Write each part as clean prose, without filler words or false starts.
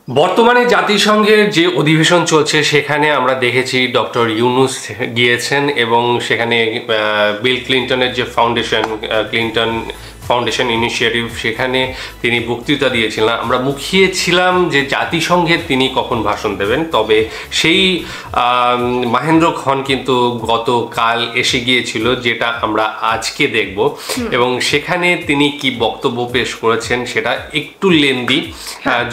বর্তমানে জাতিসংঘের যে অধিবেশন চলছে সেখানে আমরা দেখেছি ডক্টর ইউনুস গিয়েছেন এবং সেখানে বিল ক্লিন্টনের যে ক্লিন্টন ফাউন্ডেশন ইনিশিয়েটিভ সেখানে তিনি বক্তৃতা দিয়েছিলেন। আমরা মুখিয়েছিলাম যে জাতিসংঘের তিনি কখন ভাষণ দেবেন, তবে সেই মহেন্দ্র খন কিন্তু গতকাল এসে গিয়েছিল, যেটা আমরা আজকে দেখব। এবং সেখানে তিনি কি বক্তব্য পেশ করেছেন সেটা একটু লেন্দি,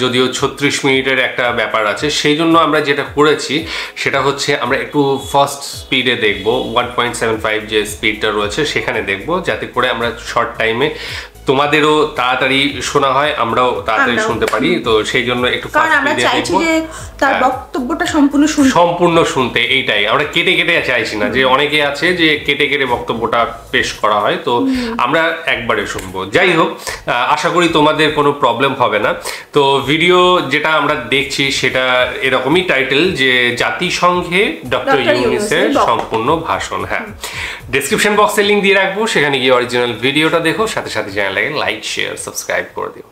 যদিও 36 মিনিটের একটা ব্যাপার আছে। সেই জন্য আমরা যেটা করেছি সেটা হচ্ছে আমরা একটু ফাস্ট স্পিডে দেখব, 1.75 যে স্পিডটা রয়েছে সেখানে দেখব, যাতে করে আমরা শর্ট টাইমে তোমাদেরও তাড়াতাড়ি শোনা হয়, আমরাও তাড়াতাড়ি শুনতে পারি। তো সেই জন্য একটু ফাস্ট স্পিডে দেখব, তার বক্তব্যটা সম্পূর্ণ শুনতে। এইটাই আমরা কেটে কেটে চাইছি না, যে অনেকে আছে যে কেটে কেটে বক্তব্যটা পেশ করা হয়, তো আমরা একবারে শুনবো। যাই হোক, আশা করি তোমাদের কোনো প্রবলেম হবে না। তো ভিডিও যেটা আমরা দেখছি সেটা এরকমই টাইটেল, যে জাতিসংঘে ডক্টর ইউনুসের সম্পূর্ণ ভাষণ। হ্যাঁ, ডেসক্রিপশন বক্সে লিঙ্ক দিয়ে রাখবো, সেখানে গিয়ে অরিজিনাল ভিডিওটা দেখো, সাথে সাথে চ্যানেলটাকে লাইক, শেয়ার, সাবস্ক্রাইব করে দিও।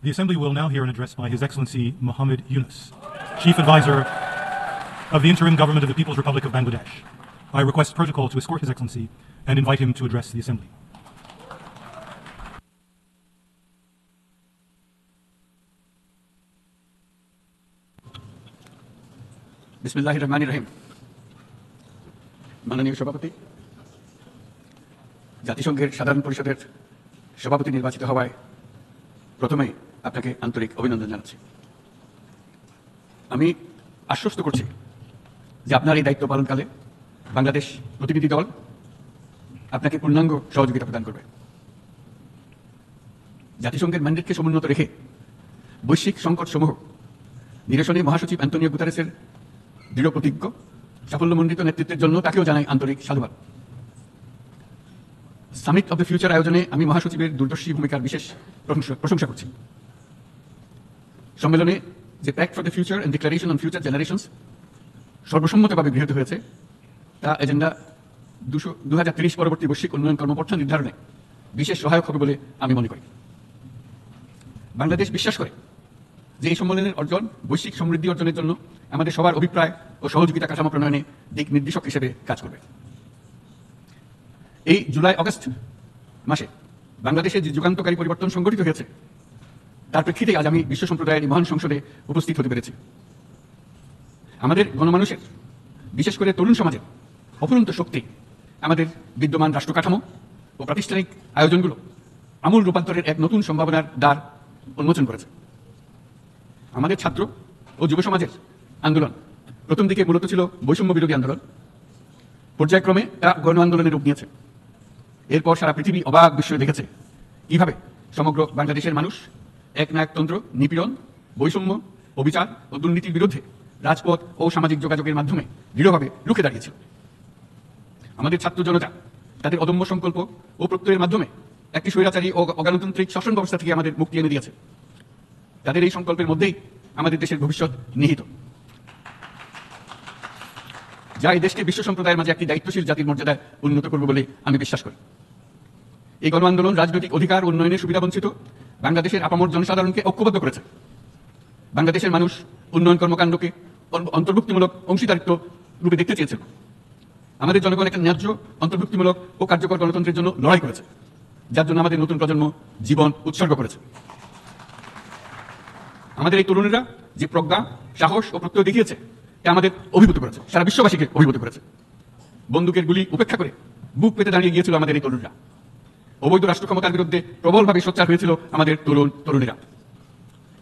The Assembly will now hear an address by His Excellency Mohammed Yunus, Chief Advisor of the Interim Government of the People's Republic of Bangladesh. I request protocol to escort His Excellency and invite him to address the Assembly. বিসমিল্লাহির রহমানির রহিম। মাননীয় সভাপতি, জাতিসংঘের সাধারণ পরিষদের সভাপতি নির্বাচিত হওয়ায় প্রথমেই আপনাকে আন্তরিক অভিনন্দন জানাচ্ছি। আমি আশ্বস্ত করছি যে আপনার এই দায়িত্ব পালনকালে বাংলাদেশ প্রতিনিধি দল আপনাকে পূর্ণাঙ্গ সহযোগিতা প্রদান করবে। জাতিসংঘের ম্যান্ডেটকে সমুন্নত রেখে বৈশ্বিক সংকটসমূহ নিরসনে মহাসচিব অ্যান্টনিও গুতেরেসের দৃঢ় প্রতিজ্ঞ সাফল্যমণ্ডিত নেতৃত্বের জন্য তাকেও জানাই আন্তরিক সাধুবাদ। সামিট অব দ্য ফিউচার আয়োজনে আমি মহাসচিবের দূরদর্শী ভূমিকার বিশেষ প্রশংসা করছি। সম্মেলনে যে pact for the future and declaration on future generations সর্বসম্মতভাবে গৃহীত হয়েছে, তা এজেন্ডা 2030 পরবর্তী বৈশ্বিক উন্নয়ন কর্মপন্থা নির্ধারণে বিশেষ সহায়ক হবে বলে আমি মনে করি। বাংলাদেশ বিশ্বাস করে যে এই সম্মেলনের অর্জন বৈশ্বিক সমৃদ্ধি অর্জনের জন্য আমাদের সবার অভিপ্রায় ও সহযোগিতা কাঠামো প্রণয়নে দিক নির্দেশক হিসেবে কাজ করবে। এই জুলাই আগস্ট মাসে বাংলাদেশে যে যুগান্তকারী পরিবর্তন সংঘটিত হয়েছে তার প্রেক্ষিতে আজ আমি বিশ্ব সম্প্রদায়ের মহান সংসদে উপস্থিত হতে পেরেছি। আমাদের গণমানুষের, বিশেষ করে তরুণ সমাজের অফুরন্ত শক্তি আমাদের বিদ্যমান রাষ্ট্র কাঠামো ও প্রাতিষ্ঠানিক আয়োজনগুলো আমূল রূপান্তরের এক নতুন সম্ভাবনার দ্বার উন্মোচন করেছে। আমাদের ছাত্র ও যুব সমাজের আন্দোলন প্রথম দিকে মূলত ছিল বৈষম্য বিরোধী আন্দোলন, পর্যায়ক্রমে তা গণ আন্দোলনের রূপ নিয়েছে। এরপর সারা পৃথিবী অবাক বিস্ময়ে দেখেছে কিভাবে সমগ্র বাংলাদেশের মানুষ একনায়কতন্ত্র, নিপীড়ন, বৈষম্য, অবিচার ও দুর্নীতির বিরুদ্ধে রাজপথ ও সামাজিক যোগাযোগের মাধ্যমে দৃঢ়ভাবে রুখে দাঁড়িয়েছিল। আমাদের ছাত্র জনতা তাদের অদম্য সংকল্প ও প্রত্যয়ের মাধ্যমে একটি স্বৈরাচারী ও অগণতান্ত্রিক শাসন ব্যবস্থা থেকে আমাদের মুক্তি এনে দিয়েছে। তাদের এই সংকল্পের মধ্যেই আমাদের দেশের ভবিষ্যৎ নিহিত, যা এই দেশকে বিশ্ব সম্প্রদায়ের মাঝে একটি দায়িত্বশীল জাতির মর্যাদায় উন্নত করবে বলে আমি বিশ্বাস করি। এই গণ আন্দোলন রাজনৈতিক অধিকার উন্নয়নের সুবিধাবঞ্চিত বাংলাদেশের আপামর জনসাধারণকে ঐক্যবদ্ধ করেছে। বাংলাদেশের মানুষ উন্নয়ন কর্মকাণ্ডকে অন্তর্ভুক্তিমূলক অংশীদারিত্ব রূপে দেখতে চেয়েছিল। আমাদের জনগণ একটা ন্যায্য, অন্তর্ভুক্তিমূলক ও কার্যকর গণতন্ত্রের জন্য লড়াই করেছে, যার জন্য আমাদের নতুন প্রজন্ম জীবন উৎসর্গ করেছে। আমাদের এই তরুণীরা যে প্রজ্ঞা, সাহস ও প্রত্যয় দেখিয়েছে তা আমাদের অভিভূত করেছে, সারা বিশ্ববাসীকে অভিভূত করেছে। বন্দুকের গুলি উপেক্ষা করে বুক পেতে দাঁড়িয়ে গিয়েছিল আমাদের এই তরুণরা। অবৈধ রাষ্ট্র ক্ষমতার বিরুদ্ধে প্রবলভাবে সোচ্চার হয়েছিল আমাদের তরুণীরা,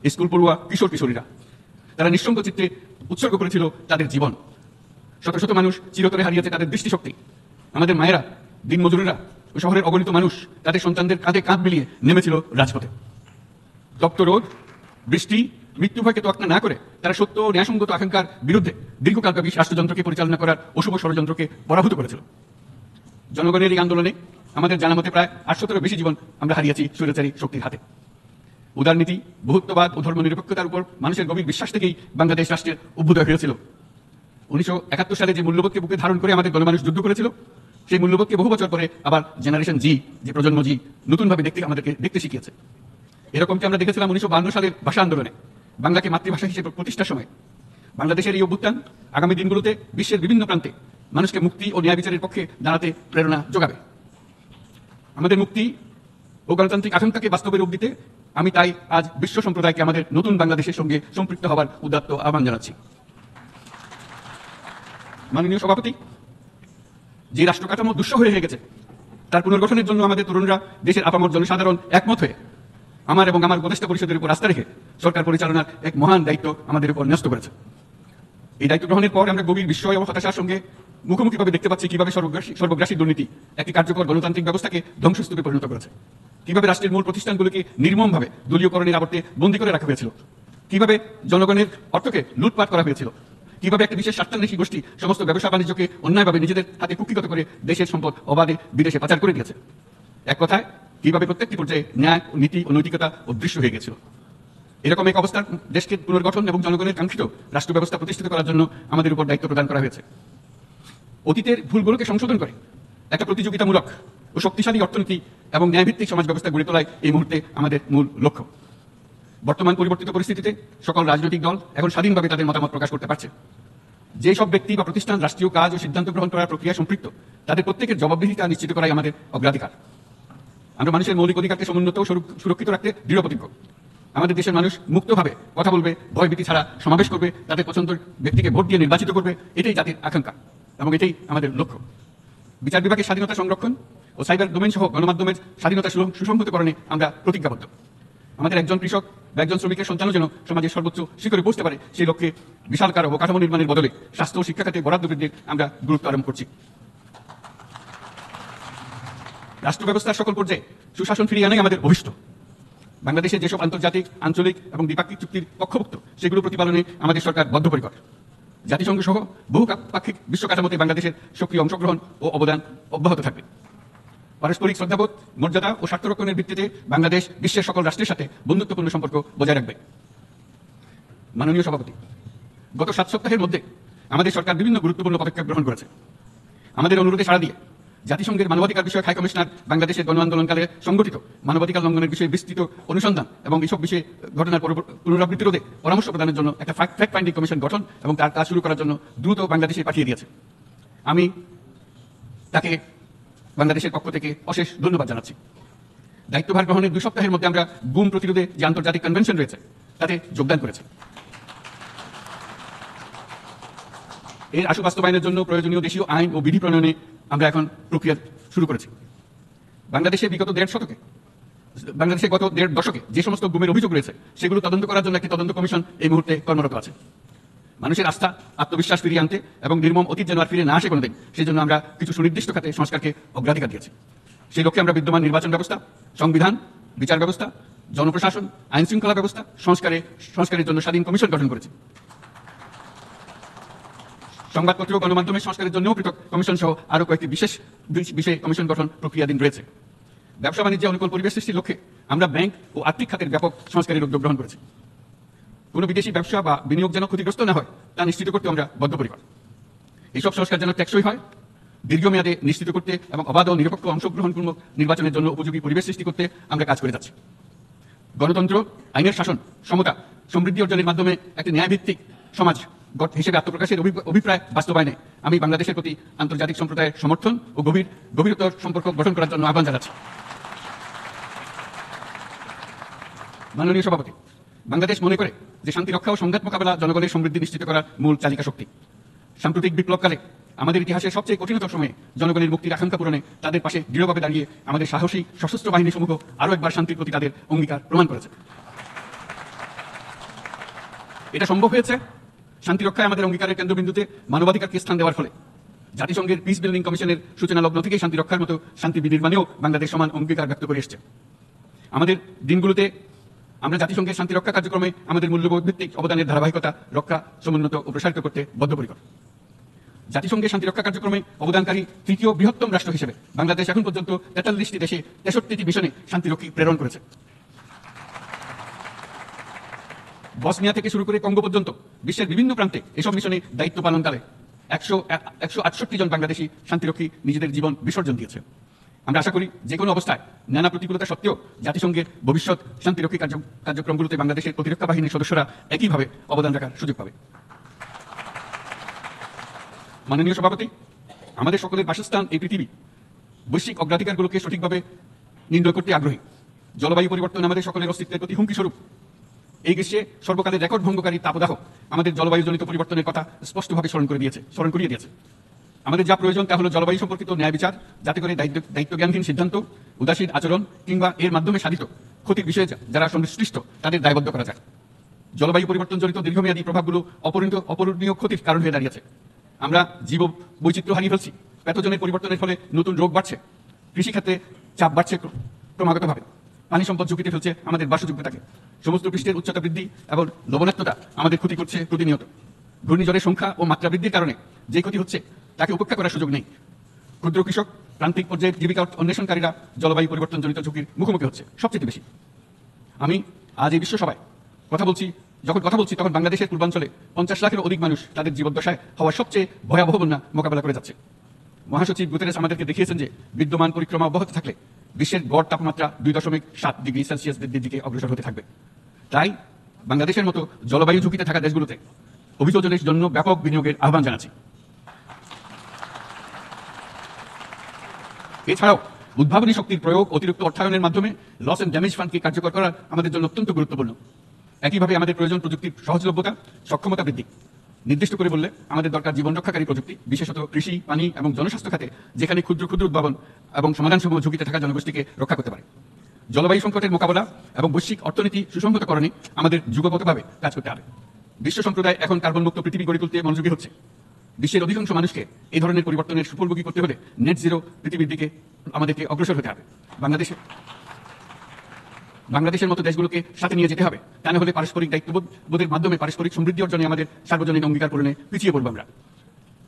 স্কুল পড়ুয়া কিশোর কিশোরীরা। তারা নিঃসঙ্গ চিত্তে উৎসর্গ করেছিল তাদের জীবন। শত শত মানুষ চিরতরে হারিয়েছে তাদের দৃষ্টিশক্তি। আমাদের মায়েরা, দিনমজুরেরা ও শহরের অগণিত মানুষ তাদের সন্তানদের কাঁধে কাঁধ মিলিয়ে নেমেছিল রাজপথে। তপ্ত রোদ, বৃষ্টি, মৃত্যু ভয়কে তোয়াক্কা না করে তারা সত্য ও ন্যায়সঙ্গত আকাঙ্ক্ষার বিরুদ্ধে দীর্ঘকালব্যাপী রাষ্ট্রযন্ত্রকে পরিচালনা করার অশুভ ষড়যন্ত্রকে পরাভূত করেছিল। জনগণের এই আন্দোলনে আমাদের জানা মতে প্রায় 800-এরও বেশি জীবন আমরা হারিয়েছি স্বৈরাচারী শক্তির হাতে। উদারনীতি, বহুত্ববাদ ও ধর্মনিরপেক্ষতার উপর মানুষের গভীর বিশ্বাস থেকেই বাংলাদেশ রাষ্ট্রের অভ্যুদয় হয়েছিল। 1971 সালে যে মূল্যবোধকে বুকে ধারণ করে আমাদের গণমানুষ যুদ্ধ করেছিল, সেই মূল্যবোধকে বহু বছর পরে আবার জেনারেশন জি, যে প্রজন্ম জি, নতুনভাবে আমাদেরকে দেখতে শিখিয়েছে। এরকমটি আমরা দেখেছিলাম 1952 সালের ভাষা আন্দোলনে। বাংলাকে মাতৃভাষা হিসেবে প্রতিষ্ঠার সময় বাংলাদেশের এই অভ্যুত্থান আগামী দিনগুলোতে বিশ্বের বিভিন্ন প্রান্তে মানুষকে মুক্তি ও ন্যায় বিচারের পক্ষে দাঁড়াতে প্রেরণা যোগাবে। আমাদের মুক্তি ও গণতান্ত্রিক আকাঙ্ক্ষাকে বাস্তবে রূপ দিতে আমি তাই আজ বিশ্ব সম্প্রদায়কে আমাদের নতুন বাংলাদেশের সঙ্গে সম্পৃক্ত হবার উদাত্ত আহ্বান জানাচ্ছি। মাননীয় সভাপতি, যে রাষ্ট্র কাঠামো দুঃসহ হয়ে গেছে তার পুনর্গঠনের জন্য আমাদের তরুণরা দেশের আপামর জনসাধারণ একমত হয়ে আমার এবং আমার উপদেষ্টা পরিষদের উপর আস্থা রেখে সরকার পরিচালনার এক মহান দায়িত্ব আমাদের উপর ন্যস্ত করেছে। এই দায়িত্ব গ্রহণের পর আমরা গভীর বিস্ময় ও হতাশার সঙ্গে মুখোমুখিভাবে দেখতে পাচ্ছি কিভাবে সর্বগ্রাসী দুর্নীতি একটি কার্যকর গণতান্ত্রিক ব্যবস্থাকে ধ্বংসস্তূপে পরিণত করেছে, কিভাবে রাষ্ট্রের মূল প্রতিষ্ঠানগুলোকে নির্মমভাবে দলীয়করণের আবর্তে বন্দী করে রাখা হয়েছিল, কিভাবে জনগণের অর্থকে লুটপাট করা হয়েছিল, কিভাবে একটা বিশেষ স্বার্থান্বেষী গোষ্ঠী সমস্ত ব্যবসা বাণিজ্যকে অন্যায়ভাবে নিজেদের হাতে কুক্ষিগত করে দেশের সম্পদ অবাধে বিদেশে পাচার করে দিয়েছে। এক কথায় কিভাবে প্রত্যেকটি পর্যায়ে ন্যায়, নীতি ও নৈতিকতা অদৃশ্য হয়ে গেছিল। এরকম এক অবস্থার দেশকে পুনর্গঠন এবং জনগণের কাঙ্ক্ষিত রাষ্ট্র ব্যবস্থা প্রতিষ্ঠিত করার জন্য আমাদের উপর দায়িত্ব প্রদান করা হয়েছে। অতীতের ভুলগুলোকে সংশোধন করে একটা প্রতিযোগিতামূলক ও শক্তিশালী অর্থনীতি এবং ন্যায়ভিত্তিক সমাজ ব্যবস্থা গড়ে তোলাই এই মুহূর্তে আমাদের মূল লক্ষ্য। বর্তমান পরিবর্তিত পরিস্থিতিতে সকল রাজনৈতিক দল এখন স্বাধীনভাবে তাদের মতামত প্রকাশ করতে পারছে। যে সব ব্যক্তি বা প্রতিষ্ঠান রাষ্ট্রীয় কাজ ও সিদ্ধান্ত গ্রহণ করার প্রক্রিয়া সম্পৃক্ত তাদের প্রত্যেকের জবাবদিহিতা নিশ্চিত করাই আমাদের অগ্রাধিকার। আমরা মানুষের মৌলিক অধিকারকে সমুন্নত ও সুরক্ষিত রাখতে দৃঢ় প্রতিজ্ঞ। আমাদের দেশের মানুষ মুক্তভাবে কথা বলবে, ভয়ভীতি ছাড়া সমাবেশ করবে, তাদের পছন্দের ব্যক্তিকে ভোট দিয়ে নির্বাচিত করবে, এটাই জাতির আকাঙ্ক্ষা এবং এটাই আমাদের লক্ষ্য। বিচার বিভাগের স্বাধীনতা সংরক্ষণ ও সাইবার ডোমেন সহ গণমাধ্যমের স্বাধীনতা সুসংহতকরণে আমরা প্রতিজ্ঞাবদ্ধ। আমাদের একজন কৃষক বা একজন শ্রমিকের সন্তানও যেন সমাজের সর্বোচ্চ শিখরে পৌঁছতে পারে সেই লক্ষ্যে বিশালকার অবকাঠামো নির্মাণের বদলে স্বাস্থ্য ও শিক্ষা খাতে বরাদ্দ বৃদ্ধির আমরা গুরুত্ব আরোপ করছি। রাষ্ট্র ব্যবস্থার সকল পর্যায়ে সুশাসন ফিরিয়ে আনাই আমাদের অভিষ্ট। বাংলাদেশে যেসব আন্তর্জাতিক, আঞ্চলিক এবং দ্বিপাক্ষিক চুক্তির পক্ষভুক্ত সেগুলো প্রতিপালনে আমাদের সরকার বদ্ধপরিকর। জাতিসংঘ সহ বহু পাক্ষিক বিশ্ব কাঠামোতে বাংলাদেশের সক্রিয় অংশগ্রহণ ও অবদান অব্যাহত থাকবে। পারস্পরিক শ্রদ্ধাবোধ, মর্যাদা ও স্বার্থ রক্ষণের ভিত্তিতে বাংলাদেশ বিশ্বের সকল রাষ্ট্রের সাথে বন্ধুত্বপূর্ণ সম্পর্ক বজায় রাখবে। মাননীয় সভাপতি, গত 7 সপ্তাহের মধ্যে আমাদের সরকার বিভিন্ন গুরুত্বপূর্ণ পদক্ষেপ গ্রহণ করেছে। আমাদের অনুরোধে সাড়া দিয়ে জাতিসংঘের মানবাধিকার বিষয়ক হাই কমিশনার বাংলাদেশের গণ আন্দোলনকালে সংগঠিত মানবাধিকার লঙ্ঘনের বিষয়ে বিস্তৃত অনুসন্ধান এবং এসব বিষয়ে ঘটনার পুনরাবৃত্তি রোধে পরামর্শ প্রদানের জন্য একটা ফ্যাক্ট ফাইন্ডিং কমিশন গঠন এবং তার কাজ শুরু করার জন্য দ্রুত বাংলাদেশে পাঠিয়ে দিয়েছে। আমি তাকে বাংলাদেশের পক্ষ থেকে অশেষ ধন্যবাদ জানাচ্ছি। দায়িত্বভার গ্রহণের 2 সপ্তাহের মধ্যে আমরা গুম প্রতিরোধে যে আন্তর্জাতিক কনভেনশন রয়েছে তাতে যোগদান করেছি। এর আশু বাস্তবায়নের জন্য প্রয়োজনীয় দেশীয় আইন ও বিধি প্রণয়নে আমরা এখন প্রক্রিয়া শুরু করেছি। বাংলাদেশে গত 1.5 দশকে যে সমস্ত গুমের অভিযোগ রয়েছে সেগুলো তদন্ত করার জন্য একটি তদন্ত কমিশন এই মুহূর্তে কর্মরত আছে। মানুষের আস্থা, আত্মবিশ্বাস ফিরিয়ে আনতে এবং নির্মম অতীত যেন আর ফিরে না আসে কোনোদিন, সেই জন্য আমরা কিছু সুনির্দিষ্ট খাতে সংস্কারকে অগ্রাধিকার দিয়েছি। সেই লক্ষ্যে আমরা বিদ্যমান নির্বাচন ব্যবস্থা, সংবিধান, বিচার ব্যবস্থা, জনপ্রশাসন, আইন শৃঙ্খলা ব্যবস্থা সংস্কারের জন্য স্বাধীন কমিশন গঠন করেছি। সংবাদপত্র ও গণমাধ্যমের সংস্কারের জন্যও পৃথক কমিশন সহ আরও কয়েকটি বিশেষ বিষয়ে কমিশন গঠন প্রক্রিয়াধীন রয়েছে। ব্যবসা বাণিজ্যে অনুকূল পরিবেশ সৃষ্টির লক্ষ্যে আমরা ব্যাংক ও আর্থিক খাতের ব্যাপক সংস্কারের উদ্যোগ গ্রহণ করেছি। কোনো বিদেশি ব্যবসা বা বিনিয়োগ যেন ক্ষতিগ্রস্ত না হয় তা নিশ্চিত করতে আমরা বদ্ধপরিকর। এইসব সংস্কার যেন টেকসই হয়, দীর্ঘমেয়াদে নিশ্চিত করতে এবং অবাধ ও নিরপেক্ষ অংশগ্রহণপূর্বক নির্বাচনের জন্য উপযোগী পরিবেশ সৃষ্টি করতে আমরা কাজ করে যাচ্ছি। গণতন্ত্র, আইনের শাসন, সমতা, সমৃদ্ধি অর্জনের মাধ্যমে একটি ন্যায়ভিত্তিক সমাজ হিসেবে আত্মপ্রকাশের অভিপ্রায় বাস্তবায়নে আমি বাংলাদেশের প্রতি আন্তর্জাতিক সম্প্রদায়ের সমর্থন ও গভীরতর সম্পর্ক গঠন করার জন্য আহ্বান জানাচ্ছি। মাননীয় সভাপতি, বাংলাদেশ মনে করে যে শান্তি রক্ষা ও সংঘাত মোকাবেলা জনগণের সমৃদ্ধি নিশ্চিত করার মূল চালিকা শক্তি। সাম্প্রতিক বিপ্লবকালে আমাদের ইতিহাসের সবচেয়ে কঠিনতর সময়ে জনগণের মুক্তির আকাঙ্ক্ষা পূরণে তাদের পাশে দৃঢ়ভাবে দাঁড়িয়ে আমাদের সাহসী সশস্ত্র বাহিনী সমূহ আরও একবার শান্তির প্রতি তাদের অঙ্গীকার প্রমাণ করেছে। এটা সম্ভব হয়েছে শান্তি রক্ষায় আমাদের অঙ্গীকারের কেন্দ্রবিন্দুতে মানবাধিকারকে স্থান দেওয়ার ফলে। জাতিসংঘের পিস বিল্ডিং কমিশনের সূচনা লগ্ন থেকেই শান্তি রক্ষার মতো শান্তি বিনির্মাণেও বাংলাদেশ সমান অঙ্গীকার ব্যক্ত করে এসছে। আমাদের দিনগুলোতে আমরা জাতিসংঘের শান্তি রক্ষা কার্যক্রমে আমাদের মূল্যবোধ ভিত্তিক অবদানের ধারাবাহিকতা রক্ষা, সমুন্নত ও প্রসারিত করতে বদ্ধপরিকর। জাতিসংঘের শান্তি রক্ষা কার্যক্রমে অবদানকারী তৃতীয় বৃহত্তম রাষ্ট্র হিসেবে বাংলাদেশ এখন পর্যন্ত 43টি দেশে 63টি মিশনে শান্তিরক্ষী প্রেরণ করেছে। বসনিয়া থেকে শুরু করে কঙ্গো পর্যন্ত বিশ্বের বিভিন্ন প্রান্তে এসব মিশনে দায়িত্ব পালনকালে 168 জন বাংলাদেশি শান্তিরক্ষী নিজেদের জীবন বিসর্জন দিয়েছে। আমরা আশা করি যে কোনো অবস্থায় নানা প্রতিকূলতা সত্ত্বেও জাতিসংঘের ভবিষ্যৎ শান্তিরক্ষী কার্যক্রমগুলোতে বাংলাদেশের প্রতিরক্ষা বাহিনীর সদস্যরা একইভাবে অবদান রাখার সুযোগ পাবে। মাননীয় সভাপতি, আমাদের সকলের বাসস্থান এই পৃথিবী। বৈশ্বিক অগ্রাধিকারগুলোকে সঠিকভাবে নির্ণয় করতে আগ্রহী। জলবায়ু পরিবর্তন আমাদের সকলের অস্তিত্বের প্রতি হুমকি স্বরূপ। এই গ্রীষ্মে সর্বকালের রেকর্ড ভঙ্গকারী তাপদাহ আমাদের জলবায়ুজনিত পরিবর্তনের কথা স্পষ্টভাবে স্মরণ করিয়ে দিয়েছে। আমাদের যা প্রয়োজন তা হলো জলবায়ু সম্পর্কিত ন্যায় বিচার, যাতে করে দায়িত্বজ্ঞানহীন সিদ্ধান্ত, উদাসীন আচরণ কিংবা এর মাধ্যমে সাধিত ক্ষতির বিষয়ে যারা সংশ্লিষ্ট তাদের দায়বদ্ধ করা যায়। জলবায়ু পরিবর্তনজনিত দীর্ঘমেয়াদী প্রভাবগুলো অপূরণীয় ক্ষতির কারণ হয়ে দাঁড়িয়েছে। আমরা জীব বৈচিত্র্য হারিয়ে ফেলছি, প্যাথোজেনের পরিবর্তনের ফলে নতুন রোগ বাড়ছে, কৃষিক্ষেত্রে চাপ বাড়ছে ক্রমাগতভাবে, পানি সম্পদ ঝুঁকিতে ফেলছে আমাদের বাসযোগ্যতাকে, সমুদ্র পৃষ্ঠের উচ্চতা বৃদ্ধি এবং লবণাক্ততা আমাদের ক্ষতি করছে প্রতিনিয়ত। ঘূর্ণিঝড়ের সংখ্যা ও মাত্রা বৃদ্ধির কারণে যে ক্ষতি হচ্ছে তাকে উপেক্ষা করার সুযোগ নেই। ক্ষুদ্র কৃষক, প্রান্তিক পর্যায়ে জীবিকা অন্বেষণকারীরা জলবায়ু পরিবর্তনজনিত ঝুঁকির মুখোমুখি হচ্ছে সবচেয়ে বেশি। আমি আজ এই বিশ্বসভায় যখন কথা বলছি তখন বাংলাদেশের পূর্বাঞ্চলে 50 লাখেরও অধিক মানুষ তাদের জীবদ্দশায় হওয়া সবচেয়ে ভয়াবহ বন্যা মোকাবেলা করে যাচ্ছে। মহাসচিব গুতেরেস আমাদেরকে দেখিয়েছেন যে বিদ্যমান পরিক্রমা অব্যাহত থাকলে বিশ্বের গড় তাপমাত্রা 2.7 ডিগ্রি সেলসিয়াস বৃদ্ধির দিকে অগ্রসর হতে থাকবে। তাই বাংলাদেশের মতো জলবায়ু ঝুঁকিতে থাকা দেশগুলোতে অভিযোজনের জন্য ব্যাপক বিনিয়োগের আহ্বান জানাচ্ছি। এছাড়াও উদ্ভাবনী শক্তির প্রয়োগ, অতিরিক্ত অর্থায়নের মাধ্যমে লস এন্ড ড্যামেজ ফান্ডকে কার্যকর করা আমাদের জন্য অত্যন্ত গুরুত্বপূর্ণ। একইভাবে আমাদের প্রয়োজন প্রযুক্তির সহজলভ্যতা, সক্ষমতা বৃদ্ধি। নির্দিষ্ট করে বললে আমাদের দরকার জীবন রক্ষাকারী প্রযুক্তি, বিশেষত কৃষি, পানি এবং জনস্বাস্থ্য খাতে, যেখানে ক্ষুদ্র ক্ষুদ্র উদ্ভাবন এবং সমাধানসমূহ ঝুঁকিতে থাকা জনগোষ্ঠীকে রক্ষা করতে পারে। জলবায়ু সংকটের মোকাবেলা এবং বৈশ্বিক অর্থনীতি সুসংহতকরণে আমাদের যুগপথভাবে কাজ করতে হবে। বিশ্ব সম্প্রদায় এখন কার্বনমুক্ত পৃথিবী গড়ে তুলতে মনোযোগী হচ্ছে। বিশ্বের অধিকাংশ মানুষকে এই ধরনের পরিবর্তনের সুফলভোগী করতে হলে নেট জিরো পৃথিবীর দিকে আমাদেরকে অগ্রসর হতে হবে। বাংলাদেশের মতো দেশগুলোকে সাথে নিয়ে যেতে হবে, তা না হলে পারস্পরিক দায়িত্ববোধের মাধ্যমে পারস্পরিক সমৃদ্ধি অর্জনে আমাদের সার্বজনীন অঙ্গীকার পূরণে পিছিয়ে পড়ব আমরা।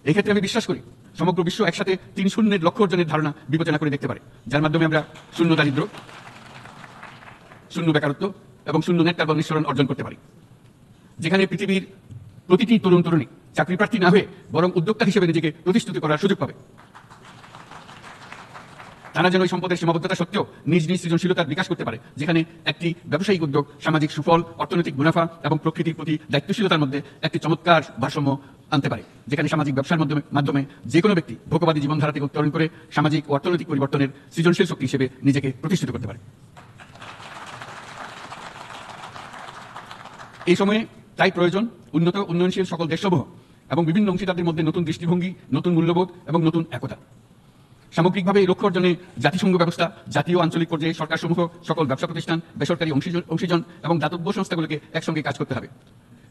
এক্ষেত্রে আমি বিশ্বাস করি সমগ্র বিশ্ব একসাথে 3-0 লক্ষ্য অর্জনের ধারণা বিবেচনা করে দেখতে পারে, যার মাধ্যমে আমরা শূন্য দারিদ্র, শূন্য বেকারত্ব এবং শূন্য নেট কার্বন নিঃসরণ অর্জন করতে পারি। যেখানে পৃথিবীর প্রতিটি তরুণ তরুণী চাকরি প্রার্থী না হয়ে বরং উদ্যোক্তা হিসেবে নিজেকে প্রতিষ্ঠিত করার সুযোগ পাবে। তারা যেন ওই সম্পদের সীমাবদ্ধতা সত্ত্বেও নিজ নিজ সৃজনশীলতার বিকাশ করতে পারে, যেখানে একটি ব্যবসায়িক উদ্যোগ সামাজিক সুফল, অর্থনৈতিক মুনাফা এবং প্রকৃতির প্রতি দায়িত্বশীলতার মধ্যে একটি চমৎকার ভারসাম্য আনতে পারে, যেখানে সামাজিক ব্যবসার মাধ্যমে যে কোনো ব্যক্তি ভোগবাদী জীবনধারা থেকে উত্তরণ করে সামাজিক ও অর্থনৈতিক পরিবর্তনের সৃজনশীল শক্তি হিসেবে নিজেকে প্রতিষ্ঠিত করতে পারে। এই সময়ে তাই প্রয়োজন উন্নত উন্নয়নশীল সকল দেশসমূহ এবং বিভিন্ন অংশীদারদের মধ্যে নতুন দৃষ্টিভঙ্গি, নতুন মূল্যবোধ এবং নতুন একতা। সামগ্রিকভাবে এই লক্ষ্য অর্জনে জাতিসংঘ ব্যবস্থা, জাতীয় আঞ্চলিক পর্যায়ে সরকারসমূহ, সকল ব্যবসা প্রতিষ্ঠান, বেসরকারি অংশীজন এবং দাতব্য সংস্থাগুলোকে একসঙ্গে কাজ করতে হবে।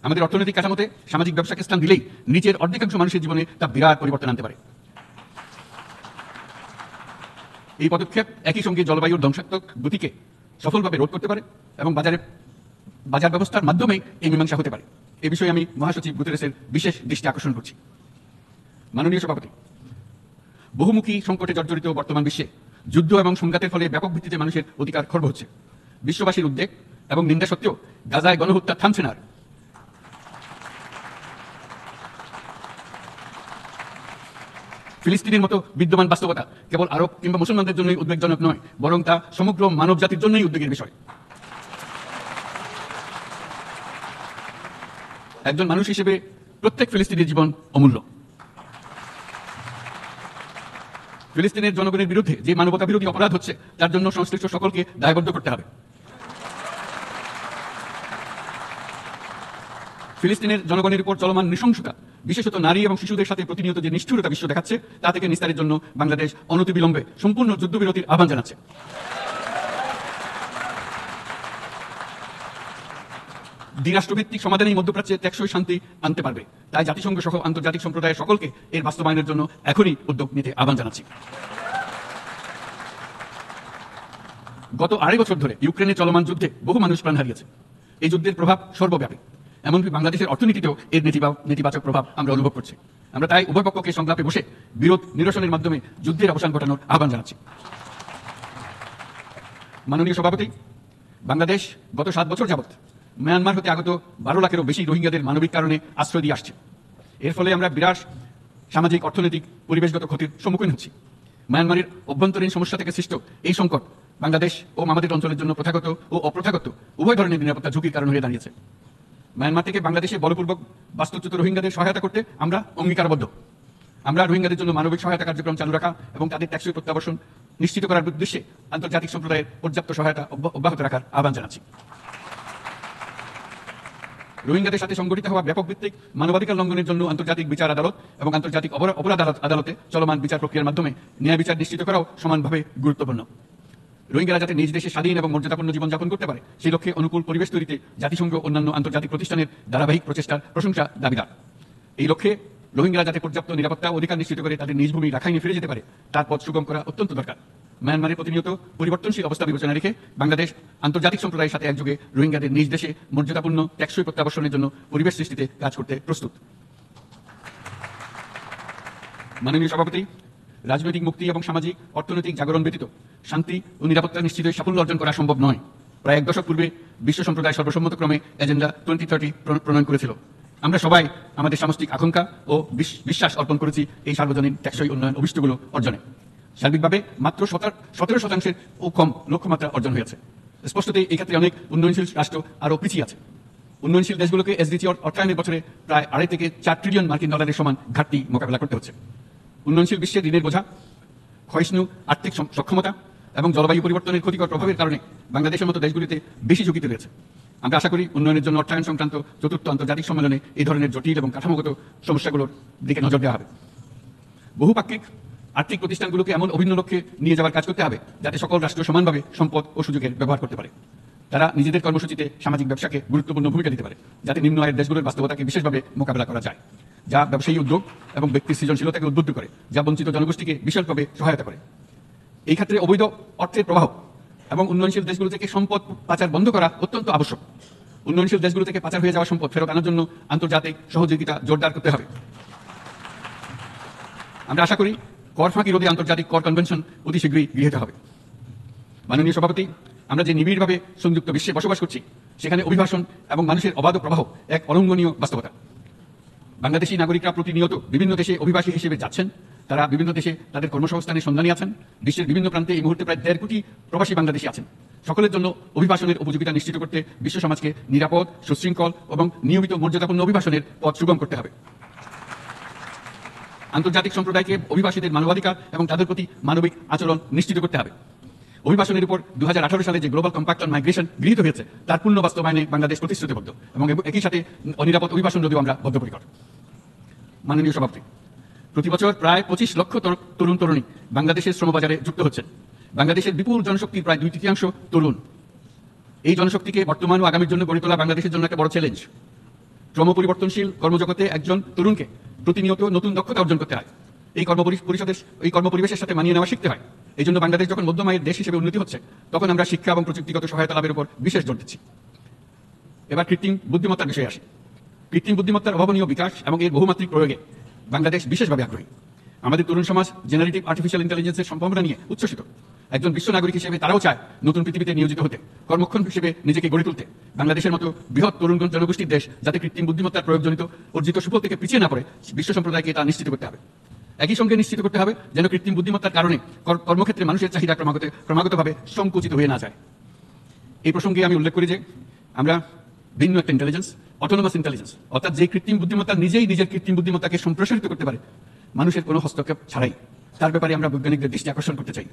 আমাদের অর্থনৈতিক কাঠামোতে সামাজিক ব্যবসাকে স্থান দিলেই নিচের অর্ধেকাংশ মানুষের জীবনে তা বিরাট পরিবর্তন আনতে পারে। এই পদক্ষেপ একই সঙ্গে জলবায়ুর ধ্বংসাত্মক গতিকে সফলভাবে রোধ করতে পারে এবং বাজার ব্যবস্থার মাধ্যমে এই মীমাংসা হতে পারে। এ বিষয়ে আমি মহাসচিব গুতেরেসের বিশেষ দৃষ্টি আকর্ষণ করছি। মাননীয় সভাপতি, বহুমুখী সংকটে জর্জরিত বর্তমান বিশ্বে যুদ্ধ এবং সংঘাতের ফলে ব্যাপক ভিত্তিতে মানুষের অধিকার খর্ব হচ্ছে। বিশ্ববাসীর উদ্বেগ এবং নিন্দা সত্ত্বেও গাজায় গণহত্যা থামছে না। ফিলিস্তিনের মতো বিদ্যমান বাস্তবতা কেবল আরব কিংবা মুসলমানদের জন্যই উদ্বেগজনক নয়, বরং তা সমগ্র মানব জাতির জন্যই উদ্বেগের বিষয়। একজন মানুষ হিসেবে প্রত্যেক ফিলিস্তিনের জীবন অমূল্য। ফিলিস্তিনের জনগণের বিরুদ্ধে যে মানবতা বিরোধী অপরাধ হচ্ছে তার জন্য সংশ্লিষ্ট সকলকে দায়বদ্ধ করতে হবে। ফিলিস্তিনের জনগণের উপর চলমান নৃশংসতা, বিশেষত নারী এবং শিশুদের সাথে প্রতিনিয়ত যে নিষ্ঠুরতা বিশ্ব দেখাচ্ছে, তা থেকে নিস্তারের জন্য বাংলাদেশ অনতিবিলম্বে সম্পূর্ণ যুদ্ধবিরতির আহ্বান জানাচ্ছে। দ্বিরাষ্ট্রভিত্তিক সমাধানেই মধ্যপ্রাচ্যে টেকসই শান্তি আনতে পারবে। তাই জাতিসংঘ সহ আন্তর্জাতিক সম্প্রদায়ের সকলকে এর বাস্তবায়নের জন্য এখনই উদ্যোগ নিতে আহ্বান জানাচ্ছি। গত 2.5 বছর ধরে ইউক্রেনে চলমান যুদ্ধে বহু মানুষ প্রাণ হারিয়েছে। এই যুদ্ধের প্রভাব সর্বব্যাপী, এমনকি বাংলাদেশের অর্থনীতিতেও এর নেতিবাচক প্রভাব আমরা অনুভব করছি। আমরা তাই উভয় পক্ষকে সংলাপে বসে বিরোধ নিরসনের মাধ্যমে যুদ্ধের অবসান ঘটানোর আহ্বান জানাচ্ছি। মাননীয় সভাপতি, বাংলাদেশ গত 7 বছর যাবত মিয়ানমার হতে আগত 12 লাখেরও বেশি রোহিঙ্গাদের মানবিক কারণে আশ্রয় দিয়ে আসছে। এর ফলে আমরা বিরাট সামাজিক, অর্থনৈতিক, পরিবেশগত ক্ষতির সম্মুখীন হচ্ছি। মায়ানমারের অভ্যন্তরীণ সমস্যা থেকে সৃষ্ট এই সংকট বাংলাদেশ ও আমাদের অঞ্চলের জন্য প্রথাগত ও অপ্রথাগত উভয় ধরনের নিরাপত্তা ঝুঁকির কারণ হয়ে দাঁড়িয়েছে। মায়ানমার থেকে বাংলাদেশে বলপূর্বক বাস্তুচ্যুত রোহিঙ্গাদের সহায়তা করতে আমরা অঙ্গীকারবদ্ধ। আমরা রোহিঙ্গাদের জন্য মানবিক সহায়তা কার্যক্রম চালু রাখা এবং তাদের টেকসই প্রত্যাবাসন নিশ্চিত করার উদ্দেশ্যে আন্তর্জাতিক সম্প্রদায়ের পর্যাপ্ত সহায়তা অব্যাহত রাখার আহ্বান জানাচ্ছি। রোহিঙ্গাদের সাথে সংগঠিত হওয়া ব্যাপক ভিত্তিক মানবাধিকার লঙ্ঘনের জন্য আন্তর্জাতিক বিচার আদালত এবং আন্তর্জাতিক অপরাধ আদালতে চলমান বিচার প্রক্রিয়ার মাধ্যমে ন্যায় বিচার নিশ্চিত করাও সমানভাবে গুরুত্বপূর্ণ। রোহিঙ্গারা যাতে নিজ দেশে স্বাধীন এবং মর্যাদাপূর্ণ জীবনযাপন করতে পারে সেই লক্ষ্যে অনুকূল পরিবেশ তৈরিতে জাতিসংঘ অন্যান্য আন্তর্জাতিক প্রতিষ্ঠানের ধারাবাহিক প্রচেষ্টার প্রশংসা দাবিদার। এই লক্ষ্যে রোহিঙ্গারা যাতে পর্যাপ্ত নিরাপত্তা অধিকার নিশ্চিত করে তাদের নিজ ভূমি রাখাইনে ফিরে যেতে পারে তার পথ সুগম করা অত্যন্ত দরকার। মায়ানমারের প্রতিনিয়ত পরিবর্তনশীল অবস্থা বিবেচনা রেখে বাংলাদেশ আন্তর্জাতিক সম্প্রদায়ের সাথে একযোগে রোহিঙ্গাদের নিজ দেশে মর্যাদাপূর্ণ টেকসই প্রত্যাবাসনের জন্য পরিবেশ সৃষ্টিতে কাজ করতে প্রস্তুত। মাননীয় সভাপতি, রাজনৈতিক মুক্তি এবং সামাজিক অর্থনৈতিক জাগরণ ব্যতীত শান্তি ও নিরাপত্তা নিশ্চিত সাফল্য অর্জন করা সম্ভব নয়। প্রায় এক দশক পূর্বে বিশ্ব সম্প্রদায় সর্বসম্মতক্রমে এজেন্ডা 2030 প্রণয়ন করেছিল। আমরা সবাই আমাদের সামষ্টিক আকাঙ্ক্ষা ও বিশ্বাস অর্পণ করেছি এই সার্বজনীন টেকসই উন্নয়ন অভিষ্টগুলো অর্জনে। সার্বিকভাবে মাত্র 17% ও কম লক্ষ্যমাত্রা অর্জন হয়েছে। স্পষ্টতই এই ক্ষেত্রে অনেক উন্নয়নশীল রাষ্ট্র আরও পিছিয়ে আছে। উন্নয়নশীল দেশগুলোকে এসডিজি অর্থায়নের বছরে প্রায় 2.5 থেকে 4 ট্রিলিয়ন মার্কিন ডলারের সমান ঘাটতি মোকাবেলা করতে হচ্ছে। উন্নয়নশীল বিশ্বের ঋণের বোঝা, ক্ষয়িষ্ণু আর্থিক সক্ষমতা এবং জলবায়ু পরিবর্তনের ক্ষতিকর প্রভাবের কারণে বাংলাদেশের মতো দেশগুলিতে বেশি ঝুঁকিতে রয়েছে। আমরা আশা করি উন্নয়নের জন্য অর্থায়ন সংক্রান্ত 4th আন্তর্জাতিক সম্মেলনে এই ধরনের জটিল এবং কাঠামোগত সমস্যাগুলোর দিকে নজর দেওয়া হবে। বহুপাক্ষিক আর্থিক প্রতিষ্ঠানগুলোকে এমন অভিন্ন লক্ষ্যে নিয়ে যাওয়ার কাজ করতে হবে যাতে সকল রাষ্ট্র সমানভাবে সম্পদ ও সুযোগের ব্যবহার করতে পারে। তারা নিজেদের কর্মসূচিতে সামাজিক ব্যবসাকে গুরুত্বপূর্ণ ভূমিকা দিতে পারে যাতে নিম্ন আয়ের দেশগুলোর বাস্তবতাকে বিশেষভাবে মোকাবেলা করা যায়, যা ব্যবসায়ী উদ্যোগ এবং ব্যক্তির সৃজনশীলতাকে উদ্বুদ্ধ করে, যা বঞ্চিত জনগোষ্ঠীকে বিশালভাবে সহায়তা করে। এই ক্ষেত্রে অবৈধ অর্থের প্রবাহ এবং উন্নয়নশীল দেশগুলো থেকে সম্পদ পাচার বন্ধ করা অত্যন্ত আবশ্যক। উন্নয়নশীল দেশগুলো থেকে পাচার হয়ে যাওয়া সম্পদ ফেরত আনার জন্য আন্তর্জাতিক সহযোগিতা জোরদার করতে হবে। আমরা আশা করি কর ফাঁকি রোধে আন্তর্জাতিক কর কনভেনশন অতি শীঘ্রই গৃহীত হবে। মাননীয় সভাপতি, আমরা যে নিবিড়ভাবে সংযুক্ত বিশ্বে বসবাস করছি সেখানে অভিবাসন এবং মানুষের অবাধ প্রবাহ এক অলঙ্ঘনীয় বাস্তবতা। বাংলাদেশী নাগরিকরা প্রতিনিয়ত বিভিন্ন দেশে অভিবাসী হিসেবে যাচ্ছেন। তারা বিভিন্ন দেশে তাদের কর্মসংস্থানের সন্ধানী আছেন। বিশ্বের বিভিন্ন প্রান্তে এই মুহূর্তে প্রায় 1.5 কোটি প্রবাসী বাংলাদেশী আছেন। সকলের জন্য অভিবাসনের উপযোগিতা নিশ্চিত করতে বিশ্ব সমাজকে নিরাপদ, সুশৃঙ্খল এবং নিয়মিত মর্যাদাপূর্ণ অভিবাসনের পথ সুগম করতে হবে। আন্তর্জাতিক সম্প্রদায়কে অভিবাসীদের মানবাধিকার এবং তাদের প্রতি মানবিক আচরণ নিশ্চিত করতে হবে। অভিবাসনের উপর 2018 সালে যে গ্লোবাল কম্প্যাক্ট অন মাইগ্রেশন গৃহীত হয়েছে তার পূর্ণ বাস্তবায়নে বাংলাদেশ প্রতিশ্রুতিবদ্ধ এবং একই সাথে অনিরাপদ অভিবাসন রোধেও আমরা বদ্ধপরিকর। মাননীয় সভাপতি, প্রতি বছর প্রায় 25 লক্ষ তরুণ তরুণী বাংলাদেশের শ্রমবাজারে যুক্ত হচ্ছেন। বাংলাদেশের বিপুল জনশক্তির প্রায় 2/3 তরুণ। এই জনশক্তিকে বর্তমান ও আগামীর জন্য গড়ে তোলা বাংলাদেশের জন্য একটা বড় চ্যালেঞ্জ। ক্রমপরিবর্তনশীল কর্মজগতে একজন তরুণকে প্রতিনিয়ত নতুন দক্ষতা অর্জন করতে হয়। এই কর্মপরিবেশের সাথে মানিয়ে নেওয়া শিখতে হয়। এই জন্য বাংলাদেশ যখন মধ্যম আয়ের দেশ হিসেবে উন্নতি হচ্ছে তখন আমরা শিক্ষা এবং প্রযুক্তিগত সহায়তা লাভের উপর বিশেষ জোর দিচ্ছি। এবার কৃত্রিম বুদ্ধিমত্তার বিষয়ে আসি। কৃত্রিম বুদ্ধিমত্তার অভাবনীয় বিকাশ এবং এর বহুমাত্রিক প্রয়োগে বাংলাদেশ বিশেষভাবে আগ্রহী। আমাদের তরুণ সমাজ জেনারেটিভ আর্টিফিশিয়াল ইন্টেলিজেন্সের সম্ভাবনা নিয়ে উচ্ছ্বসিত। একজন বিশ্ব নাগরিক হিসেবে তারাও চায় নতুন পৃথিবীতে নিয়োজিত হতে, কর্মক্ষম হিসেবে নিজেকে গড়ে তুলতে। বাংলাদেশের মতো বৃহৎ তরুণ জনগোষ্ঠীর দেশ যাতে কৃত্রিম বুদ্ধিমত্তার প্রয়োগজনিত অর্জিত সুফল থেকে পিছিয়ে না পড়ে বিশ্ব সম্প্রদায়কে তা নিশ্চিত করতে হবে। একই সঙ্গে নিশ্চিত করতে হবে যেন কৃত্রিম বুদ্ধিমত্তার কারণে কর্মক্ষেত্রে মানুষের চাহিদা ক্রমাগতভাবে সংকুচিত হয়ে না যায়। এই প্রসঙ্গে আমি উল্লেখ করি যে আমরা ভিন্ন একটা ইন্টেলিজেন্স, অটোনোমাস ইন্টেলিজেন্স, অর্থাৎ যে কৃত্রিম বুদ্ধিমত্তা নিজেই নিজের কৃত্রিম বুদ্ধিমত্তাকে সম্প্রসারিত করতে পারে মানুষের কোনো হস্তক্ষেপ ছাড়াই, তার ব্যাপারে আমরা বৈজ্ঞানিকদের দৃষ্টি আকর্ষণ করতে চাই।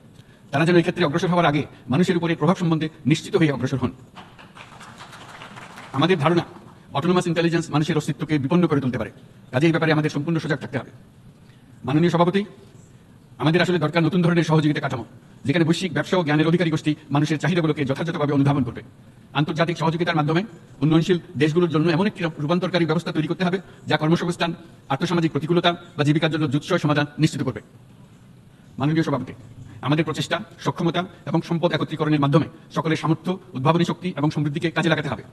তারা যেন এই ক্ষেত্রে অগ্রসর হওয়ার আগে মানুষের উপরে প্রভাব সম্বন্ধে নিশ্চিত হয়ে অগ্রসর হন। আমাদের ধারণা অটোনোমাস ইন্টেলিজেন্স মানুষের অস্তিত্বকে বিপন্ন করে তুলতে পারে, কাজে এই ব্যাপারে আমাদের সম্পূর্ণ সজাগ থাকতে হবে। মাননীয় সভাপতি, আমাদের আসলে দরকার নতুন ধরনের সহযোগিতা কাঠামো, যেখানে বৈশ্বিক ব্যবসা ও জ্ঞানের অধিকারী গোষ্ঠী মানুষের চাহিদাগুলোকে যথাযথভাবে অনুধাবন করবে। আন্তর্জাতিক সহযোগিতার মাধ্যমে উন্নয়নশীল দেশগুলোর জন্য এমন একটি রূপান্তরকারী ব্যবস্থা তৈরি করতে হবে যা কর্মসংস্থান, আর্থসামাজিক প্রতিকূলতা বা জীবিকার জন্য যুৎসয় সমাধান নিশ্চিত করবে। মাননীয় সভাপতি, আমাদের প্রচেষ্টা, সক্ষমতা এবং সম্পদ একত্রীকরণের মাধ্যমে সকলের সামর্থ্য, উদ্ভাবনী শক্তি এবং সমৃদ্ধিকে কাজে লাগাতে হবে।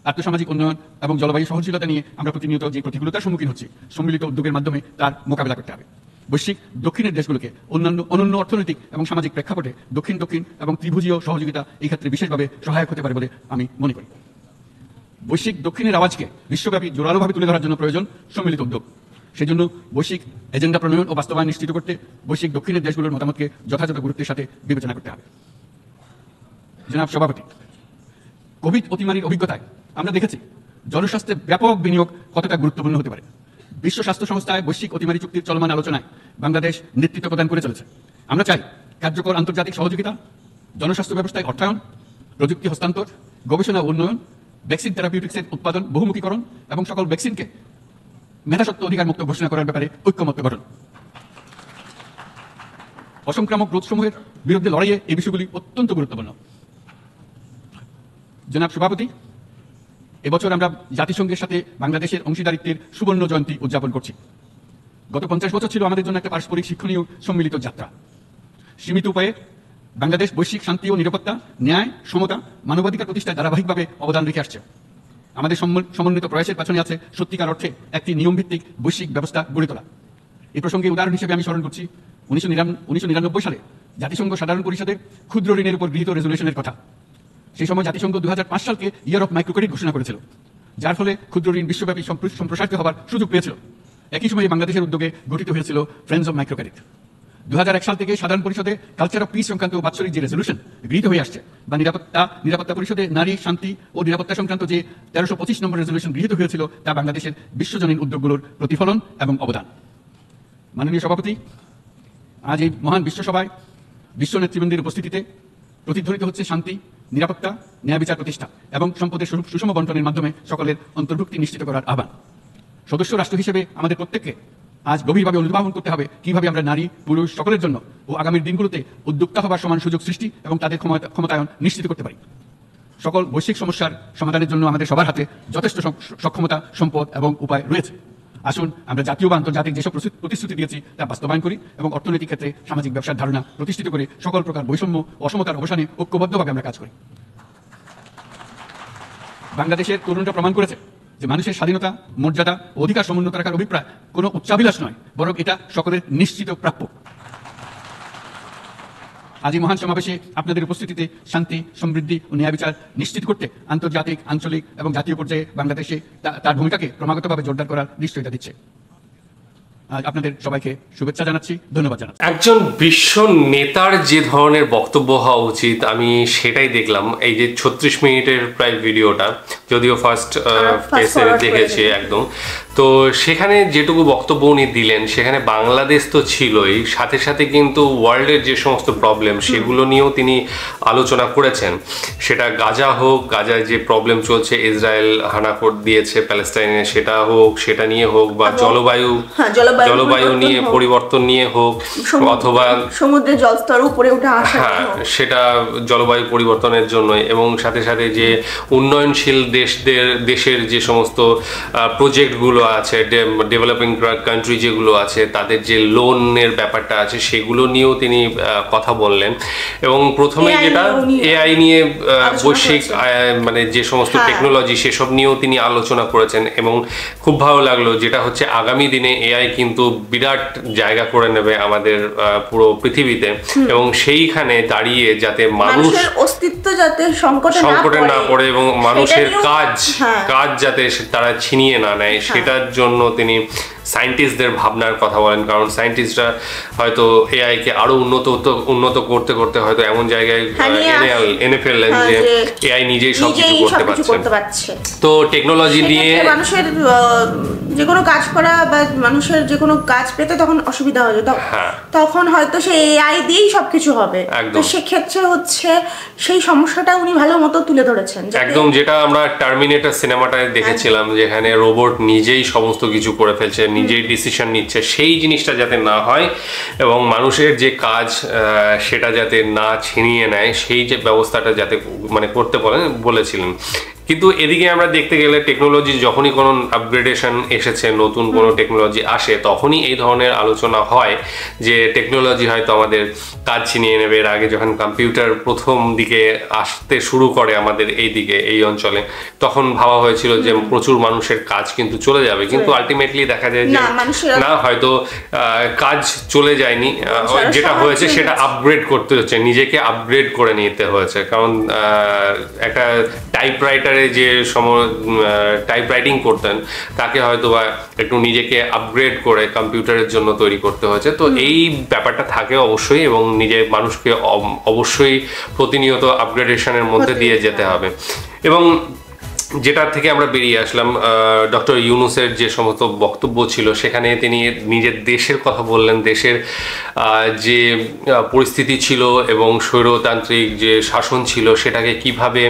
আর্থসামাজিক উন্নয়ন এবং জলবায়ু সহনশীলতা নিয়ে আমরা প্রতিনিয়ত যে প্রতিকূলতার সম্মুখীন হচ্ছি সম্মিলিত উদ্যোগের মাধ্যমে তার মোকাবিলা করতে হবে। বৈশ্বিক দক্ষিণের দেশগুলোকে অনন্য অর্থনৈতিক এবং সামাজিক প্রেক্ষাপটে দক্ষিণ দক্ষিণ এবং ত্রিভুজীয় সহযোগিতা এই ক্ষেত্রে বিশেষভাবে সহায়ক হতে পারে বলে আমি মনে করি। বৈশ্বিক দক্ষিণের আওয়াজকে বিশ্বব্যাপী জোরালোভাবে তুলে ধরার জন্য প্রয়োজন সম্মিলিত উদ্যোগ। সেজন্য বৈশ্বিক এজেন্ডা প্রণয়ন ও বাস্তবায়ন নিশ্চিত করতে বৈশ্বিক দক্ষিণের দেশগুলোর মতামতকে যথাযথ গুরুত্বের সাথে বিবেচনা করতে হবে। জনাব সভাপতি, কোভিড অতিমারির অভিজ্ঞতায় আমরা দেখেছি জনস্বাস্থ্যে ব্যাপক বিনিয়োগ কতটা গুরুত্বপূর্ণ হতে পারে। বিশ্ব স্বাস্থ্য সংস্থায় বৈশ্বিক অতিমারি চুক্তির চলমান আলোচনায় বাংলাদেশ নেতৃত্ব প্রদান করে চলেছে। আমরা চাই কার্যকর আন্তর্জাতিক সহযোগিতা, জনস্বাস্থ্য ব্যবস্থায় অর্থায়ন, প্রযুক্তি হস্তান্তর, গবেষণা ও উন্নয়ন, ভ্যাকসিন থেরাপিউটিক্সের উৎপাদন বহুমুখীকরণ এবং সকল ভ্যাকসিনকে মেধাসত্ত্ব অধিকার মুক্ত ঘোষণা করার ব্যাপারে ঐক্যমত্য গঠন। অসংক্রামক রোগসমূহের বিরুদ্ধে লড়াইয়ে এই বিষয়গুলি অত্যন্ত গুরুত্বপূর্ণ। জনাব সভাপতি, এবছর আমরা জাতিসংঘের সাথে বাংলাদেশের অংশীদারিত্বের সুবর্ণ জয়ন্তী উদযাপন করছি। গত 50 বছর ছিল আমাদের জন্য একটা পারস্পরিক শিক্ষণীয় সম্মিলিত যাত্রা। সীমিত উপায়ে বাংলাদেশ বৈশ্বিক শান্তি ও নিরাপত্তা, ন্যায়, সমতা, মানবাধিকার প্রতিষ্ঠায় ধারাবাহিকভাবে অবদান রেখে আসছে। আমাদের সমন্বিত প্রয়াসের পেছনে আছে সত্যিকার অর্থে একটি নিয়মভিত্তিক বৈশ্বিক ব্যবস্থা গড়ে তোলা। এই প্রসঙ্গে উদাহরণ হিসেবে আমি স্মরণ করছি 1999 সালে জাতিসংঘ সাধারণ পরিষদে ক্ষুদ্র ঋণের উপর গৃহীত রেজলিউশনের কথা। সেই সময় জাতিসংঘ 2005 সালকে ইয়ার অফ মাইক্রোক্রেডিট ঘোষণা করেছিল, যার ফলে ক্ষুদ্র ঋণ বিশ্বব্যাপী সম্প্রসারিত হওয়ার সুযোগ পেয়েছিল। একই সময়ে বাংলাদেশের উদ্যোগে গঠিত হয়েছিল ফ্রেন্ডস অফ মাইক্রোক্রেডিট। 2001 সাল থেকে সাধারণ পরিষদে কালচার অফ পিস সংক্রান্ত বাৎসরিক যে রেজলিউশন গৃহীত হয়ে আসছে, বা নিরাপত্তা পরিষদে নারী, শান্তি ও নিরাপত্তা সংক্রান্ত যে 1325 নম্বর রেজলিউশন গৃহীত হয়েছিল, তা বাংলাদেশের বিশ্বজনীন উদ্যোগগুলোর প্রতিফলন এবং অবদান। মাননীয় সভাপতি, আজ এই মহান বিশ্বসভায় বিশ্ব নেতৃবৃন্দের উপস্থিতিতে প্রতিধ্বনিত হচ্ছে শান্তি, নিরাপত্তা, ন্যায় বিচার প্রতিষ্ঠা এবং সম্পদের সুষম বন্টনের মাধ্যমে সকলের অন্তর্ভুক্তি নিশ্চিত করার আহ্বান। সদস্য রাষ্ট্র হিসেবে আমাদের প্রত্যেককে আজ গভীরভাবে অনুধাবন করতে হবে কিভাবে আমরা নারী, পুরুষ সকলের জন্য ও আগামীর দিনগুলোতে উদ্যোক্তা হবার সমান সুযোগ সৃষ্টি এবং তাদের ক্ষমতায়ন নিশ্চিত করতে পারি। সকল বৈশ্বিক সমস্যার সমাধানের জন্য আমাদের সবার হাতে যথেষ্ট সক্ষমতা, সম্পদ এবং উপায় রয়েছে। আসুন আমরা জাতীয় বা আন্তর্জাতিক যেসব প্রতিশ্রুতি দিয়েছি তা বাস্তবায়ন করি এবং অর্থনৈতিক ক্ষেত্রে সামাজিক ব্যবসার ধারণা প্রতিষ্ঠিত করে সকল প্রকার বৈষম্য, অসমতার অবসানে ঐক্যবদ্ধভাবে আমরা কাজ করি। বাংলাদেশের তরুণরা প্রমাণ করেছে যে মানুষের স্বাধীনতা, মর্যাদা ও অধিকার সমুন্নত রাখার অভিপ্রায় কোনো উচ্চাভিলাষ নয়, বরং এটা সকলের নিশ্চিত প্রাপ্য। আজ এই মহান সমাবেশে আপনাদের উপস্থিতিতে শান্তি, সমৃদ্ধি ও ন্যায় বিচার নিশ্চিত করতে আন্তর্জাতিক, আঞ্চলিক এবং জাতীয় পর্যায়ে বাংলাদেশে তার ভূমিকাকে ক্রমাগতভাবে জোরদার করার নিশ্চয়তা দিচ্ছে। আজ আপনাদের সবাইকে শুভেচ্ছা জানাচ্ছি, ধন্যবাদ জানাচ্ছি। একজন বিশ্ব নেতার যে ধরনের বক্তব্য হওয়া উচিত আমি সেটাই দেখলাম। এই যে 36 মিনিটের প্রায় ভিডিওটা, যদিও ফার্স্ট পেজে দেখেছি একদম, তো সেখানে যেটুকু বক্তব্য উনি দিলেন সেখানে বাংলাদেশ তো ছিলই, সাথে সাথে কিন্তু ওয়ার্ল্ডের যে সমস্ত প্রবলেম সেগুলো নিয়েও তিনি আলোচনা করেছেন। সেটা গাজা হোক, গাজায় যে প্রবলেম চলছে, ইসরায়েল হানা দিয়েছে প্যালেস্টাইনে, সেটা হোক, সেটা নিয়ে হোক, বা জলবায়ু নিয়ে পরিবর্তন নিয়ে হোক, অথবা সমুদ্রের জলস্তর উপরে উঠে আসা, হ্যাঁ সেটা জলবায়ু পরিবর্তনের জন্য, এবং সাথে সাথে যে উন্নয়নশীল দেশের যে সমস্ত প্রজেক্টগুলো আছে, ডেভেলপিং কান্ট্রি যেগুলো আছে, তাদের যে লোনের ব্যাপারটা আছে সেগুলো নিয়েও তিনি কথা বললেন। এবং প্রথমে যেটা এআই নিয়ে বৈশ্বিক মানে যে সমস্ত টেকনোলজি সেসব নিয়েও তিনি আলোচনা করেছেন। এবং খুব ভালো লাগলো যেটা হচ্ছে আগামী দিনে এআই কিন্তু বিরাট জায়গা করে নেবে আমাদের পুরো পৃথিবীতে, এবং সেইখানে দাঁড়িয়ে যাতে মানুষের অস্তিত্ব যাতে সংকটে না পড়ে এবং মানুষের কাজ যাতে তারা ছিনিয়ে না নেয়, সেটার জন্য তিনি সায়েন্টিস্টদের ভাবনার কথা বলেন। কারণ সায়েন্টিস্টরা হয়তো এআই কে আরো উন্নত করতে করতে হয়তো এমন জায়গায় এনে ফেললেন যে এআই নিজেই সবকিছু করতে পারছে। তো টেকনোলজি দিয়ে মানুষের যে কোনো কাজ করা বা মানুষের যে কোনো কাজ পেতে তখন অসুবিধা হয়ে যেত, তখন হয়তো সেই এআই দিয়েই সবকিছু হবে। তো সেক্ষেত্রে হচ্ছে সেই সমস্যাটা উনি ভালো মতো তুলে ধরেছেন, একদম যেটা আমরা টার্মিনেটর সিনেমাটায় দেখেছিলাম, যেখানে রোবট নিজেই সমস্ত কিছু করে ফেলছে, নিজেই ডিসিশন নিচ্ছে, সেই জিনিসটা যাতে না হয় এবং মানুষের যে কাজ সেটা যাতে না ছিনিয়ে নেয়, সেই যে ব্যবস্থাটা যাতে মানে করতে বলেছিলেন। কিন্তু এদিকে আমরা দেখতে গেলে টেকনোলজি যখনই কোনো আপগ্রেডেশন এসেছে, নতুন কোনো টেকনোলজি আসে, তখনই এই ধরনের আলোচনা হয় যে টেকনোলজি হয়তো আমাদের কাজ ছিনিয়ে নেবে। এর আগে যখন কম্পিউটার প্রথম দিকে আসতে শুরু করে আমাদের এই দিকে, এই অঞ্চলে, তখন ভাবা হয়েছিল যে প্রচুর মানুষের কাজ কিন্তু চলে যাবে, কিন্তু আলটিমেটলি দেখা যায় যে না, হয়তো কাজ চলে যায়নি, যেটা হয়েছে সেটা আপগ্রেড করতে হচ্ছে, নিজেকে আপগ্রেড করে নিতে হয়েছে। কারণ একটা টাইপরাইটারে কম্পিউটারে যে টাইপ রাইটিং করতেন তাকে হয়তো বা একটু নিজেকে আপগ্রেড করে কম্পিউটারের জন্য তৈরি করতে হয়েছে। তো এই ব্যাপারটা থাকে অবশ্যই, এবং নিজের মানুষকে অবশ্যই প্রতিনিয়ত আপগ্রেডেশনের মধ্যে দিয়ে যেতে হবে। এবং যেটা থেকে আমরা বেরিয়ে আসলাম, ডক্টর ইউনূসের যে সমস্ত বক্তব্য ছিল সেখানে তিনি নিজের দেশের কথা বললেন, দেশের যে পরিস্থিতি ছিল এবং স্বৈরতান্ত্রিক যে শাসন ছিল সেটাকে কিভাবে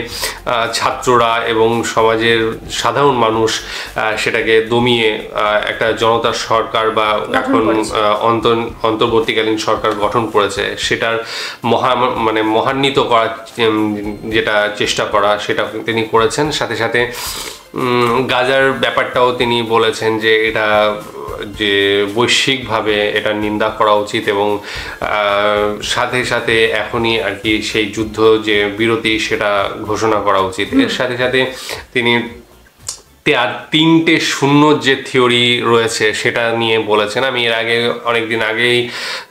ছাত্ররা এবং সমাজের সাধারণ মানুষ সেটাকে দমিয়ে একটা জনতার সরকার বা এখন অন্তর্বর্তীকালীন সরকার গঠন করেছে, সেটার মহান্বিত করার যেটা চেষ্টা করা সেটা তিনি করেছেন। সাথে সাথে গাজার ব্যাপারটাও তিনি বলেছেন যে এটা যে বৈশ্বিকভাবে এটা নিন্দা করা উচিত, এবং সাথে সাথে এখনই আর কি সেই যুদ্ধ যে বিরতি সেটা ঘোষণা করা উচিত। এর সাথে সাথে তিনি 3টে শূন্য যে থিওরি রয়েছে সেটা নিয়ে বলেছেন। আমি এর আগে অনেকদিন আগেই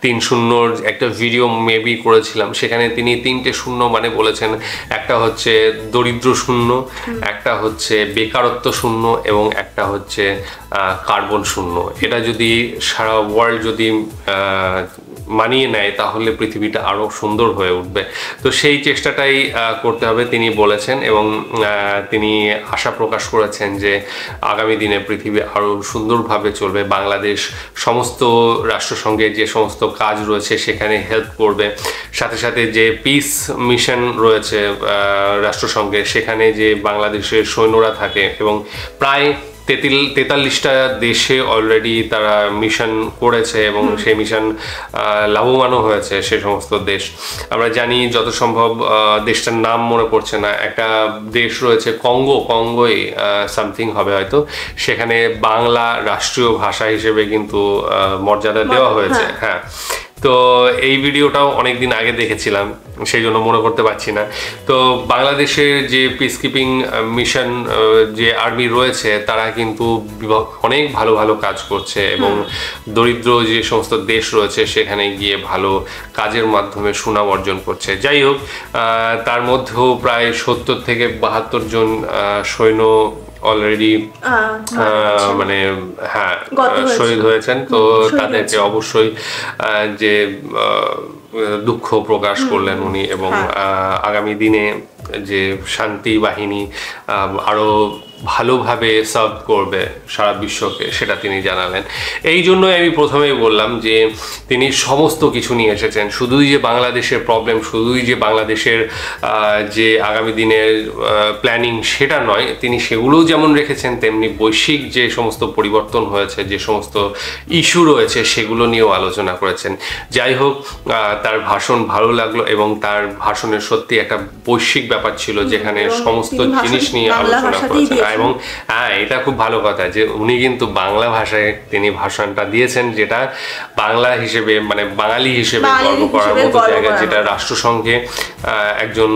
3 শূন্যর একটা ভিডিও মেবি করেছিলাম, সেখানে তিনি 3টে শূন্য মানে বলেছেন, একটা হচ্ছে দরিদ্র শূন্য, একটা হচ্ছে বেকারত্ব শূন্য, এবং একটা হচ্ছে কার্বন শূন্য। এটা যদি সারা ওয়ার্ল্ড যদি মানিয়ে নেয় তাহলে পৃথিবীটা আরও সুন্দর হয়ে উঠবে। তো সেই চেষ্টাটাই করতে হবে তিনি বলেছেন, এবং তিনি আশা প্রকাশ করেছেন যে আগামী দিনে পৃথিবী আরও সুন্দরভাবে চলবে। বাংলাদেশ সমস্ত রাষ্ট্রসংঘের যে সমস্ত কাজ রয়েছে সেখানে হেল্প করবে। সাথে সাথে যে পিস মিশন রয়েছে রাষ্ট্রসংঘে, সেখানে যে বাংলাদেশের সৈন্যরা থাকে এবং প্রায় 43টা দেশে অলরেডি তারা মিশন করেছে এবং সেই মিশন লাভবানও হয়েছে সে সমস্ত দেশ। আমরা জানি যত সম্ভব, দেশটার নাম মনে পড়ছে না, একটা দেশ রয়েছে কঙ্গোই সামথিং হবে হয়তো, সেখানে বাংলা রাষ্ট্রীয় ভাষা হিসেবে কিন্তু মর্যাদা দেওয়া হয়েছে। হ্যাঁ, তো এই ভিডিওটাও অনেকদিন আগে দেখেছিলাম, সেই জন্য মনে করতে পারছি না। তো বাংলাদেশের যে পিস কিপিং মিশন যে আর্মি রয়েছে তারা কিন্তু অনেক ভালো ভালো কাজ করছে, এবং দরিদ্র যে সমস্ত দেশ রয়েছে সেখানে গিয়ে ভালো কাজের মাধ্যমে সুনাম অর্জন করছে। যাই হোক, তার মধ্যেও প্রায় 70 থেকে 72 জন সৈন্য অলরেডি মানে হ্যাঁ শহীদ হয়েছেন। তো তাদেরকে অবশ্যই যে দুঃখ প্রকাশ করলেন উনি, এবং আগামী দিনে যে শান্তি বাহিনী আরো ভালোভাবে সার্ভ করবে সারা বিশ্বকে সেটা তিনি জানালেন। এই জন্যই আমি প্রথমেই বললাম যে তিনি সমস্ত কিছু নিয়ে এসেছেন, শুধুই যে বাংলাদেশের প্রবলেম, শুধুই যে বাংলাদেশের যে আগামী দিনের প্ল্যানিং সেটা নয়, তিনি সেগুলোও যেমন রেখেছেন তেমনি বৈশ্বিক যে সমস্ত পরিবর্তন হয়েছে, যে সমস্ত ইস্যু রয়েছে সেগুলো নিয়েও আলোচনা করেছেন। যাই হোক, তার ভাষণ ভালো লাগলো, এবং তার ভাষণের সত্যি একটা বৈশ্বিক ব্যাপার ছিল যেখানে সমস্ত জিনিস নিয়ে আলোচনা করেছেন। এবং হ্যাঁ, এটা খুব ভালো কথা যে উনি কিন্তু বাংলা ভাষায় তিনি ভাষণটা দিয়েছেন, যেটা বাংলা হিসেবে মানে বাঙালি হিসেবে গর্ব করার মতো জায়গা, যেটা রাষ্ট্রসংঘে একজন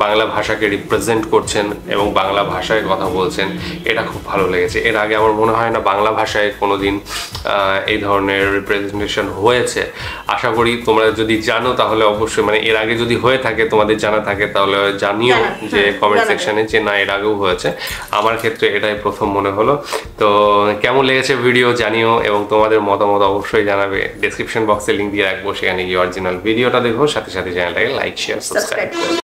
বাংলা ভাষাকে রিপ্রেজেন্ট করছেন এবং বাংলা ভাষায় কথা বলছেন, এটা খুব ভালো লেগেছে। এর আগে আমার মনে হয় না বাংলা ভাষায় কোনোদিন এই ধরনের রিপ্রেজেন্টেশন হয়েছে। আশা করি তোমরা যদি জানো তাহলে অবশ্যই, মানে এর আগে যদি হয়ে থাকে তোমাদের জানা থাকে তাহলে জানিও যে কমেন্ট সেকশনে যে না এর আগেও হয়েছে। আমার ক্ষেত্রে এটাই প্রথম মনে হলো। তো কেমন লেগেছে ভিডিও জানিও, এবং তোমাদের মতামত অবশ্যই জানাবে। ডেসক্রিপশন বক্সে লিঙ্ক দিয়ে রাখবো, সেখানে গিয়ে অরিজিনাল ভিডিওটা দেখো, সাথে সাথে চ্যানেলটাকে লাইক শেয়ার সাবস্ক্রাইব করো।